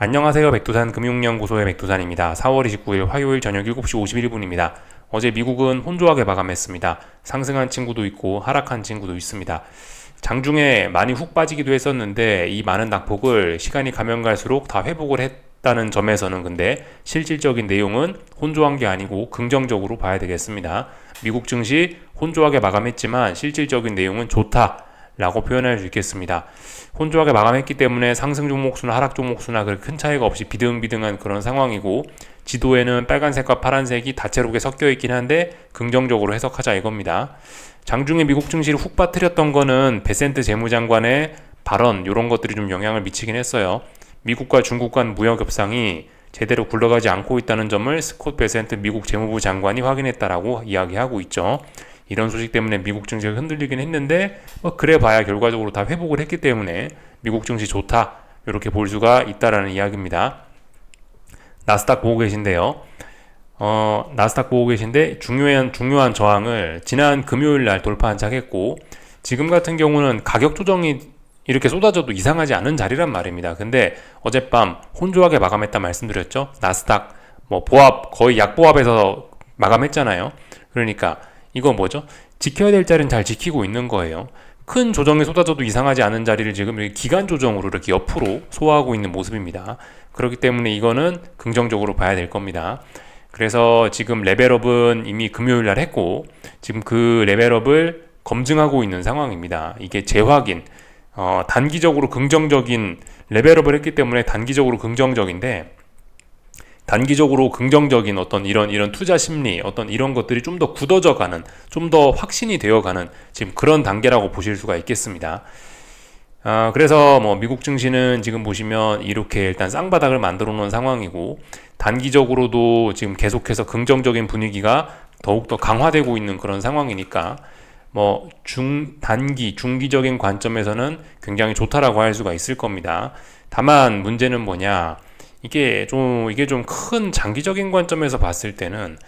안녕하세요. 백두산 금융연구소의 백두산입니다. 4월 29일 화요일 저녁 7시 51분입니다. 어제 미국은 혼조하게 마감했습니다. 상승한 친구도 있고 하락한 친구도 있습니다. 장중에 많이 훅 빠지기도 했었는데 이 많은 낙폭을 시간이 가면 갈수록 다 회복을 했다는 점에서는 근데 실질적인 내용은 혼조한 게 아니고 긍정적으로 봐야 되겠습니다. 미국 증시 혼조하게 마감했지만 실질적인 내용은 좋다 라고 표현할 수 있겠습니다. 혼조하게 마감했기 때문에 상승 종목수나 하락 종목수나 그렇게 큰 차이가 없이 비등비등한 그런 상황이고, 지도에는 빨간색과 파란색이 다채롭게 섞여 있긴 한데 긍정적으로 해석하자 이겁니다. 장중에 미국 증시를 훅 빠뜨렸던 거는 베센트 재무장관의 발언, 이런 것들이 좀 영향을 미치긴 했어요. 미국과 중국 간 무역 협상이 제대로 굴러가지 않고 있다는 점을 스콧 베센트 미국 재무부 장관이 확인했다라고 이야기하고 있죠. 이런 소식 때문에 미국 증시가 흔들리긴 했는데 그래 봐야 결과적으로 다 회복을 했기 때문에 미국 증시 좋다, 이렇게 볼 수가 있다라는 이야기입니다. 나스닥 보고 계신데요. 나스닥 보고 계신데 중요한 저항을 지난 금요일 날 돌파 한착했고, 지금 같은 경우는 가격 조정이 이렇게 쏟아져도 이상하지 않은 자리란 말입니다. 근데 어젯밤 혼조하게 마감했다 말씀드렸죠. 나스닥 보합, 거의 약보합에서 마감했잖아요. 그러니까 이거 뭐죠? 지켜야 될 자리는 잘 지키고 있는 거예요. 큰 조정이 쏟아져도 이상하지 않은 자리를 지금 기간 조정으로 이렇게 옆으로 소화하고 있는 모습입니다. 그렇기 때문에 이거는 긍정적으로 봐야 될 겁니다. 그래서 지금 레벨업은 이미 금요일 날 했고, 지금 그 레벨업을 검증하고 있는 상황입니다. 이게 재확인, 단기적으로 긍정적인 레벨업을 했기 때문에 단기적으로 긍정적인데, 단기적으로 긍정적인 어떤 이런 투자 심리, 어떤 이런 것들이 좀 더 굳어져 가는, 좀 더 확신이 되어 가는 지금 그런 단계라고 보실 수가 있겠습니다. 그래서 미국 증시는 지금 보시면 이렇게 일단 쌍바닥을 만들어 놓은 상황이고, 단기적으로도 지금 계속해서 긍정적인 분위기가 더욱더 강화되고 있는 그런 상황이니까 단기, 중기적인 관점에서는 굉장히 좋다라고 할 수가 있을 겁니다. 다만 문제는 뭐냐? 이게 좀 큰 장기적인 관점에서 봤을 때는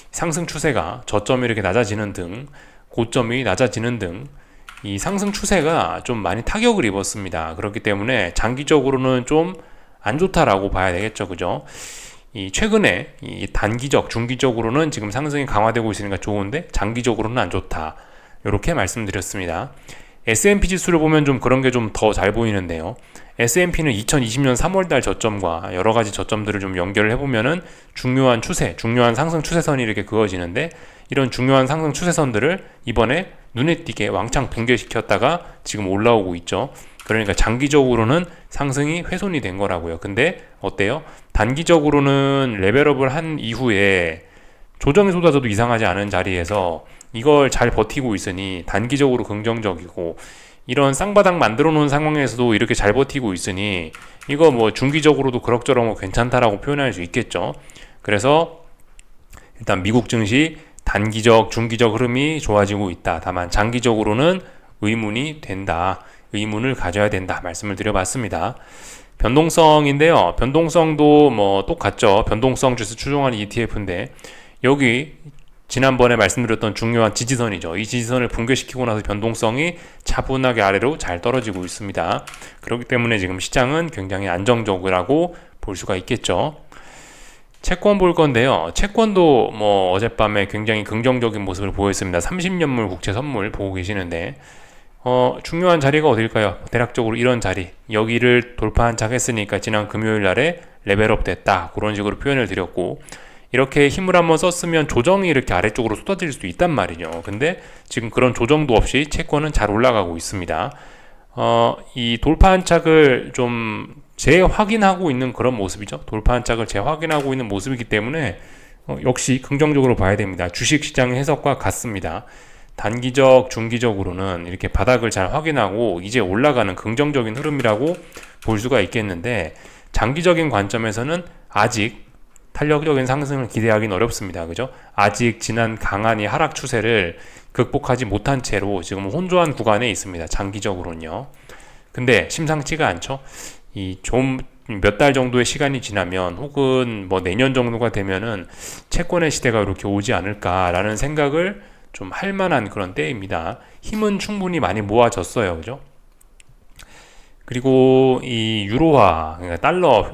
상승 추세가 저점이 이렇게 낮아지는 등, 고점이 낮아지는 등 이 상승 추세가 좀 많이 타격을 입었습니다. 그렇기 때문에 장기적으로는 좀 안 좋다라고 봐야 되겠죠, 그죠? 최근에 단기적, 중기적으로는 지금 상승이 강화되고 있으니까 좋은데 장기적으로는 안 좋다, 이렇게 말씀드렸습니다. S&P 지수를 보면 좀 그런 게 좀 더 잘 보이는데요. S&P는 2020년 3월달 저점과 여러 가지 저점들을 좀 연결을 해보면은 중요한 상승 추세선이 이렇게 그어지는데, 이런 중요한 상승 추세선들을 이번에 눈에 띄게 왕창 붕괴시켰다가 지금 올라오고 있죠. 그러니까 장기적으로는 상승이 훼손이 된 거라고요. 근데 어때요? 단기적으로는 레벨업을 한 이후에 조정이 쏟아져도 이상하지 않은 자리에서 이걸 잘 버티고 있으니 단기적으로 긍정적이고, 이런 쌍바닥 만들어 놓은 상황에서도 이렇게 잘 버티고 있으니 이거 중기적으로도 그럭저럭 괜찮다라고 표현할 수 있겠죠. 그래서 일단 미국 증시 단기적, 중기적 흐름이 좋아지고 있다. 다만 장기적으로는 의문이 된다. 의문을 가져야 된다. 말씀을 드려봤습니다. 변동성인데요. 변동성도 똑같죠. 변동성 지수 추종하는 ETF인데, 여기 지난번에 말씀드렸던 중요한 지지선이죠. 이 지지선을 붕괴시키고 나서 변동성이 차분하게 아래로 잘 떨어지고 있습니다. 그렇기 때문에 지금 시장은 굉장히 안정적이라고 볼 수가 있겠죠. 채권 볼 건데요. 채권도 어젯밤에 굉장히 긍정적인 모습을 보였습니다. 30년물 국채 선물 보고 계시는데, 중요한 자리가 어딜까요? 대략적으로 이런 자리, 여기를 돌파한 착 했으니까 지난 금요일 날에 레벨업 됐다, 그런 식으로 표현을 드렸고, 이렇게 힘을 한번 썼으면 조정이 이렇게 아래쪽으로 쏟아질 수도 있단 말이죠. 근데 지금 그런 조정도 없이 채권은 잘 올라가고 있습니다. 이 돌파 한착을 좀 재확인하고 있는 그런 모습이죠. 돌파 한착을 재확인하고 있는 모습이기 때문에 역시 긍정적으로 봐야 됩니다. 주식시장의 해석과 같습니다. 단기적, 중기적으로는 이렇게 바닥을 잘 확인하고 이제 올라가는 긍정적인 흐름이라고 볼 수가 있겠는데, 장기적인 관점에서는 아직 탄력적인 상승을 기대하기는 어렵습니다. 그죠? 아직 지난 강한 이 하락 추세를 극복하지 못한 채로 지금 혼조한 구간에 있습니다. 장기적으로는요. 근데 심상치가 않죠. 좀 몇 달 정도의 시간이 지나면, 혹은 내년 정도가 되면은 채권의 시대가 이렇게 오지 않을까라는 생각을 좀 할 만한 그런 때입니다. 힘은 충분히 많이 모아졌어요. 그죠? 그리고 이 유로화, 그러니까 달러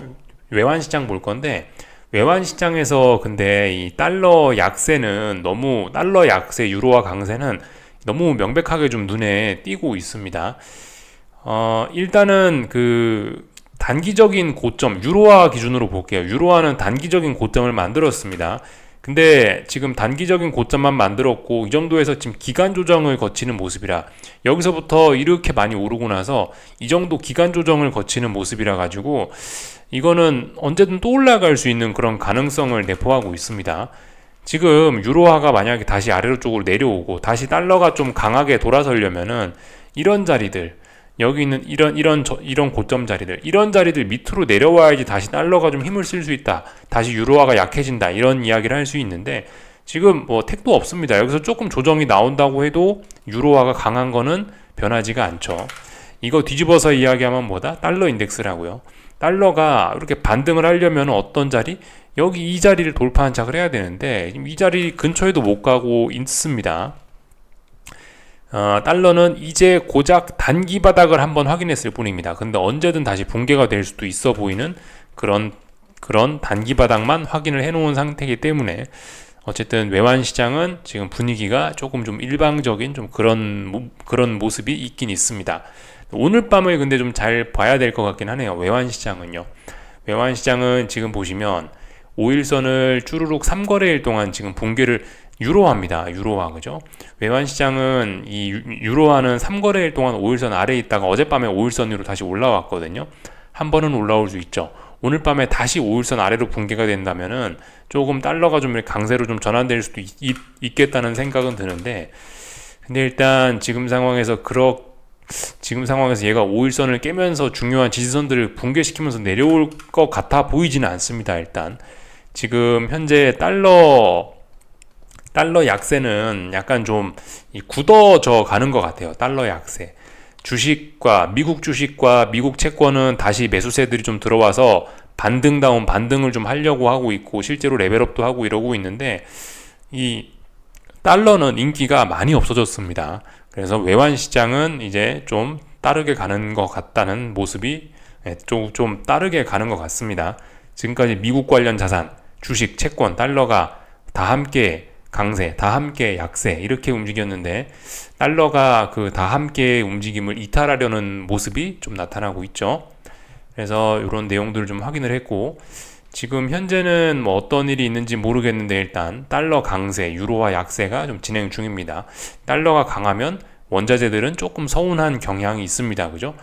외환 시장 볼 건데, 외환 시장에서 근데 이 달러 약세는 너무, 달러 약세, 유로화 강세는 너무 명백하게 좀 눈에 띄고 있습니다. 일단은 그 단기적인 고점, 유로화 기준으로 볼게요. 유로화는 단기적인 고점을 만들었습니다. 근데 지금 단기적인 고점만 만들었고 이 정도에서 지금 기간 조정을 거치는 모습이라, 여기서부터 이렇게 많이 오르고 나서 이 정도 기간 조정을 거치는 모습이라 가지고 이거는 언제든 또 올라갈 수 있는 그런 가능성을 내포하고 있습니다. 지금 유로화가 만약에 다시 아래로 쪽으로 내려오고 다시 달러가 좀 강하게 돌아서려면은 이런 자리들, 여기 있는 이런 고점 자리들, 이런 자리들 밑으로 내려와야지 다시 달러가 좀 힘을 쓸 수 있다, 다시 유로화가 약해진다, 이런 이야기를 할 수 있는데 지금 뭐 택도 없습니다. 여기서 조금 조정이 나온다고 해도 유로화가 강한 거는 변하지가 않죠. 이거 뒤집어서 이야기하면 뭐다? 달러 인덱스라고요. 달러가 이렇게 반등을 하려면 어떤 자리? 여기 이 자리를 돌파 한착을 해야 되는데 이 자리 근처에도 못 가고 있습니다. 달러는 이제 고작 단기 바닥을 한번 확인했을 뿐입니다. 근데 언제든 다시 붕괴가 될 수도 있어 보이는 그런 단기 바닥만 확인을 해놓은 상태이기 때문에 어쨌든 외환 시장은 지금 분위기가 조금 좀 일방적인 좀 그런 모습이 있긴 있습니다. 오늘 밤을 근데 좀 잘 봐야 될 것 같긴 하네요. 외환 시장은요. 외환 시장은 지금 보시면 5일선을 쭈루룩 3거래일 동안 지금 붕괴를, 유로화입니다. 유로화, 그죠? 외환 시장은 이 유로화는 3거래일 동안 5일선 아래에 있다가 어젯밤에 5일선 위로 다시 올라왔거든요. 한 번은 올라올 수 있죠. 오늘 밤에 다시 5일선 아래로 붕괴가 된다면은 조금 달러가 좀 강세로 좀 전환될 수도 있겠다는 생각은 드는데, 근데 일단 지금 상황에서 얘가 5일선을 깨면서 중요한 지지선들을 붕괴시키면서 내려올 것 같아 보이지는 않습니다. 일단 지금 현재 달러 약세는 약간 좀 굳어져 가는 것 같아요. 달러 약세. 미국 주식과 미국 채권은 다시 매수세들이 좀 들어와서 반등다운 반등을 좀 하려고 하고 있고 실제로 레벨업도 하고 이러고 있는데, 이 달러는 인기가 많이 없어졌습니다. 그래서 외환 시장은 이제 좀 따르게 가는 것 같다는 모습이, 좀 따르게 가는 것 같습니다. 지금까지 미국 관련 자산, 주식, 채권, 달러가 다 함께 강세, 다 함께 약세 이렇게 움직였는데 달러가 그 다 함께 움직임을 이탈하려는 모습이 좀 나타나고 있죠. 그래서 이런 내용들을 좀 확인을 했고, 지금 현재는 뭐 어떤 일이 있는지 모르겠는데 일단 달러 강세, 유로화 약세가 좀 진행 중입니다. 달러가 강하면 원자재들은 조금 서운한 경향이 있습니다. 그죠?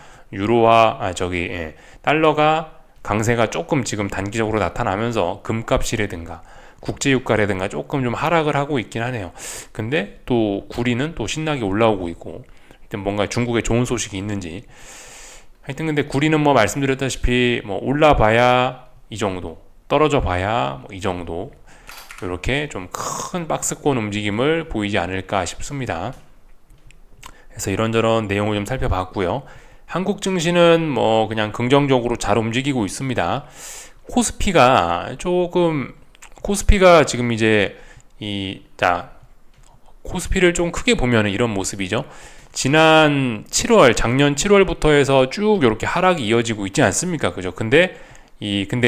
달러가 강세가 조금 지금 단기적으로 나타나면서 금값이라든가 국제유가라든가 조금 좀 하락을 하고 있긴 하네요. 근데 또 구리는 또 신나게 올라오고 있고, 하여튼 뭔가 중국에 좋은 소식이 있는지, 하여튼 근데 구리는 뭐 말씀드렸다시피 뭐 올라봐야 이 정도, 떨어져 봐야 뭐 이 정도, 이렇게 좀 큰 박스권 움직임을 보이지 않을까 싶습니다. 그래서 이런저런 내용을 좀 살펴봤고요. 한국 증시는 뭐 그냥 긍정적으로 잘 움직이고 있습니다. 코스피가 지금 이제 코스피를 좀 크게 보면 이런 모습이죠. 작년 7월부터 해서 쭉 이렇게 하락이 이어지고 있지 않습니까? 그죠? 근데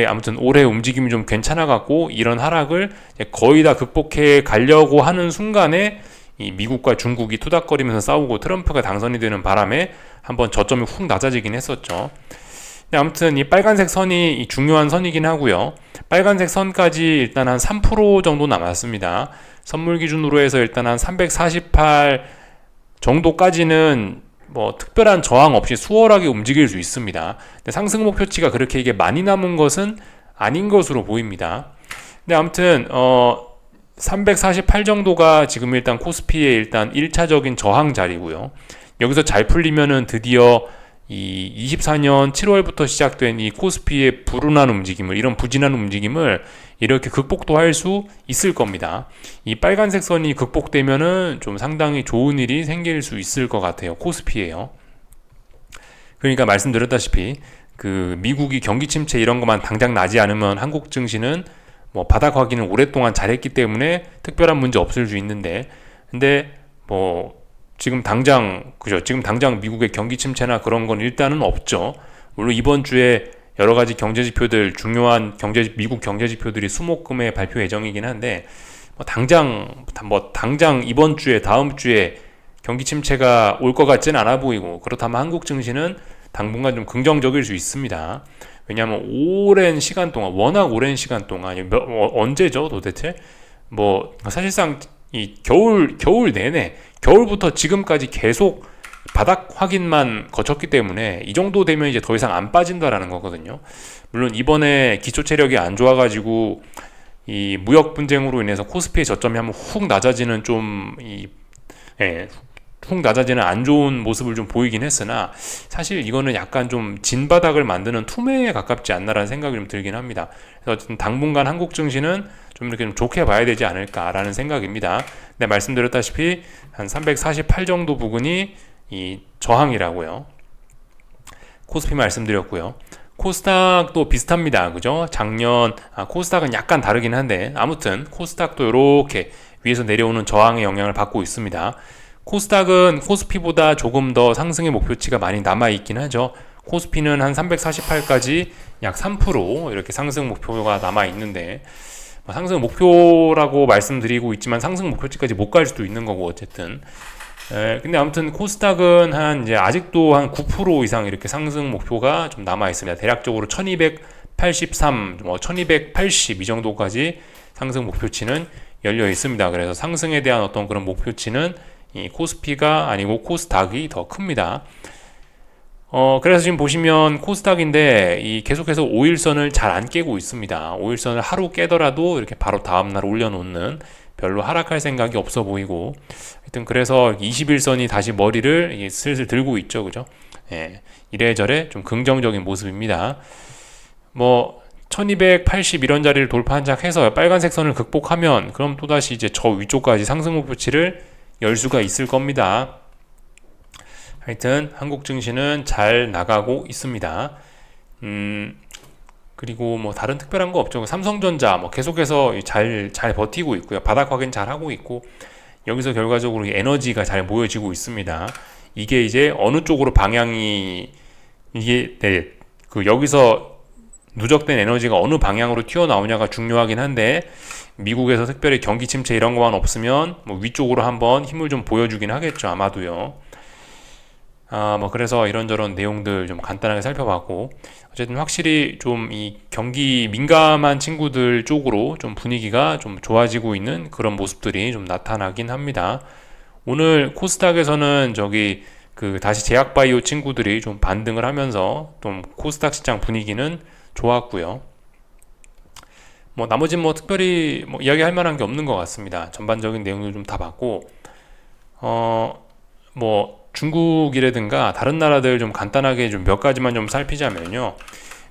아무튼 올해 움직임이 좀 괜찮아 갖고 이런 하락을 거의 다 극복해 가려고 하는 순간에 이 미국과 중국이 투닥거리면서 싸우고 트럼프가 당선이 되는 바람에 한번 저점이 훅 낮아지긴 했었죠. 근데 아무튼 이 빨간색 선이 중요한 선이긴 하고요. 빨간색 선까지 일단 한 3% 정도 남았습니다. 선물 기준으로 해서 일단 한 348 정도까지는 뭐 특별한 저항 없이 수월하게 움직일 수 있습니다. 근데 상승 목표치가 그렇게 이게 많이 남은 것은 아닌 것으로 보입니다. 근데 아무튼 348 정도가 지금 일단 코스피의 일단 1차적인 저항 자리고요. 여기서 잘 풀리면은 드디어 이 24년 7월부터 시작된 이 코스피의 불운한 움직임을, 이런 부진한 움직임을 이렇게 극복도 할 수 있을 겁니다. 이 빨간색 선이 극복되면은 좀 상당히 좋은 일이 생길 수 있을 것 같아요. 코스피에요. 그러니까 말씀드렸다시피 그 미국이 경기 침체 이런 것만 당장 나지 않으면 한국 증시는 뭐 바닥 확인을 오랫동안 잘했기 때문에 특별한 문제 없을 수 있는데, 근데 뭐 지금 당장 그죠? 지금 당장 미국의 경기 침체나 그런 건 일단은 없죠. 물론 이번 주에 여러 가지 경제 지표들 중요한 미국 경제 지표들이 수목금에 발표 예정이긴 한데 당장 이번 주에 다음 주에 경기 침체가 올 것 같지는 않아 보이고 그렇다면 한국 증시는 당분간 좀 긍정적일 수 있습니다. 왜냐하면 오랜 시간 동안 워낙 오랜 시간 동안 언제죠 도대체 사실상 이 겨울 내내 겨울부터 지금까지 계속 바닥 확인만 거쳤기 때문에 이 정도 되면 이제 더 이상 안 빠진다라는 거거든요. 물론 이번에 기초 체력이 안 좋아가지고 이 무역 분쟁으로 인해서 코스피의 저점이 한번 훅 낮아지는 훅 낮아지는 안 좋은 모습을 좀 보이긴 했으나 사실 이거는 약간 좀 진바닥을 만드는 투매에 가깝지 않나라는 생각이 좀 들긴 합니다. 그래서 어쨌든 당분간 한국 증시는 좀 이렇게 좀 좋게 봐야 되지 않을까라는 생각입니다. 네, 말씀드렸다시피 한 348 정도 부근이 이 저항이라고요. 코스피 말씀드렸고요. 코스닥도 비슷합니다. 그죠? 코스닥은 약간 다르긴 한데 아무튼 코스닥도 이렇게 위에서 내려오는 저항의 영향을 받고 있습니다. 코스닥은 코스피보다 조금 더 상승의 목표치가 많이 남아있긴 하죠. 코스피는 한 348까지 약 3% 이렇게 상승 목표가 남아있는데 상승 목표라고 말씀드리고 있지만 상승 목표치까지 못 갈 수도 있는 거고 어쨌든 근데 아무튼 코스닥은 이제 아직도 한 9% 이상 이렇게 상승 목표가 좀 남아 있습니다. 대략적으로 1283, 1280 이 정도까지 상승 목표치는 열려 있습니다. 그래서 상승에 대한 어떤 그런 목표치는 이 코스피가 아니고 코스닥이 더 큽니다. 그래서 지금 보시면 코스닥인데 계속해서 5일선을 잘 안 깨고 있습니다. 5일선을 하루 깨더라도 이렇게 바로 다음날 올려놓는 별로 하락할 생각이 없어 보이고 하여튼 그래서 21선이 다시 머리를 슬슬 들고 있죠. 그죠? 예, 이래저래 좀 긍정적인 모습입니다. 1280 이런 자리를 돌파한작해서 빨간색 선을 극복하면 그럼 또다시 이제 저 위쪽까지 상승 목표치를 열 수가 있을 겁니다. 하여튼 한국 증시는 잘 나가고 있습니다. 그리고 다른 특별한 거 없죠. 삼성전자 계속해서 잘 버티고 있고요. 바닥 확인 잘 하고 있고 여기서 결과적으로 에너지가 잘 모여지고 있습니다. 이게 이제 어느 쪽으로 방향이 여기서 누적된 에너지가 어느 방향으로 튀어나오냐가 중요하긴 한데 미국에서 특별히 경기 침체 이런 거만 없으면 위쪽으로 한번 힘을 좀 보여주긴 하겠죠. 아마도요. 그래서 이런저런 내용들 좀 간단하게 살펴봤고 어쨌든 확실히 좀 이 경기 민감한 친구들 쪽으로 좀 분위기가 좀 좋아지고 있는 그런 모습들이 좀 나타나긴 합니다. 오늘 코스닥에서는 다시 제약바이오 친구들이 좀 반등을 하면서 좀 코스닥 시장 분위기는 좋았고요. 나머지 특별히 이야기할 만한 게 없는 것 같습니다. 전반적인 내용을 좀 다 봤고 중국이라든가 다른 나라들 좀 간단하게 좀 몇 가지만 좀 살피자면요.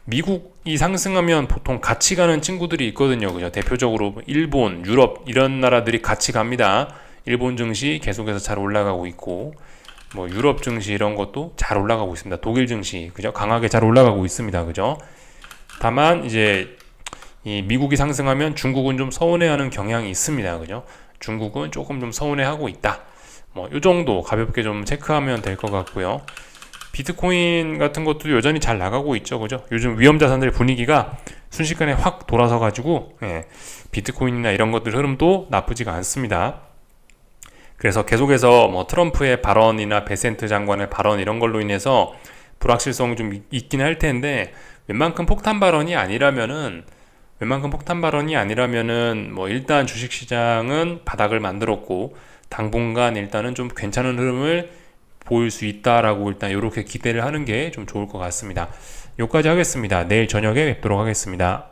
미국이 상승하면 보통 같이 가는 친구들이 있거든요. 그죠? 대표적으로 일본, 유럽 이런 나라들이 같이 갑니다. 일본 증시 계속해서 잘 올라가고 있고 유럽 증시 이런 것도 잘 올라가고 있습니다. 독일 증시 그죠? 강하게 잘 올라가고 있습니다. 그죠? 다만 이제 이 미국이 상승하면 중국은 좀 서운해하는 경향이 있습니다. 그죠? 중국은 조금 좀 서운해하고 있다. 요 정도 가볍게 좀 체크하면 될 것 같고요. 비트코인 같은 것도 여전히 잘 나가고 있죠. 그죠? 요즘 위험자산들의 분위기가 순식간에 확 돌아서 가지고 비트코인이나 이런 것들 흐름도 나쁘지가 않습니다. 그래서 계속해서 트럼프의 발언이나 베센트 장관의 발언 이런 걸로 인해서 불확실성이 좀 있긴 할 텐데 웬만큼 폭탄 발언이 아니라면은 일단 주식시장은 바닥을 만들었고 당분간 일단은 좀 괜찮은 흐름을 보일 수 있다라고 일단 이렇게 기대를 하는 게 좀 좋을 것 같습니다. 여기까지 하겠습니다. 내일 저녁에 뵙도록 하겠습니다.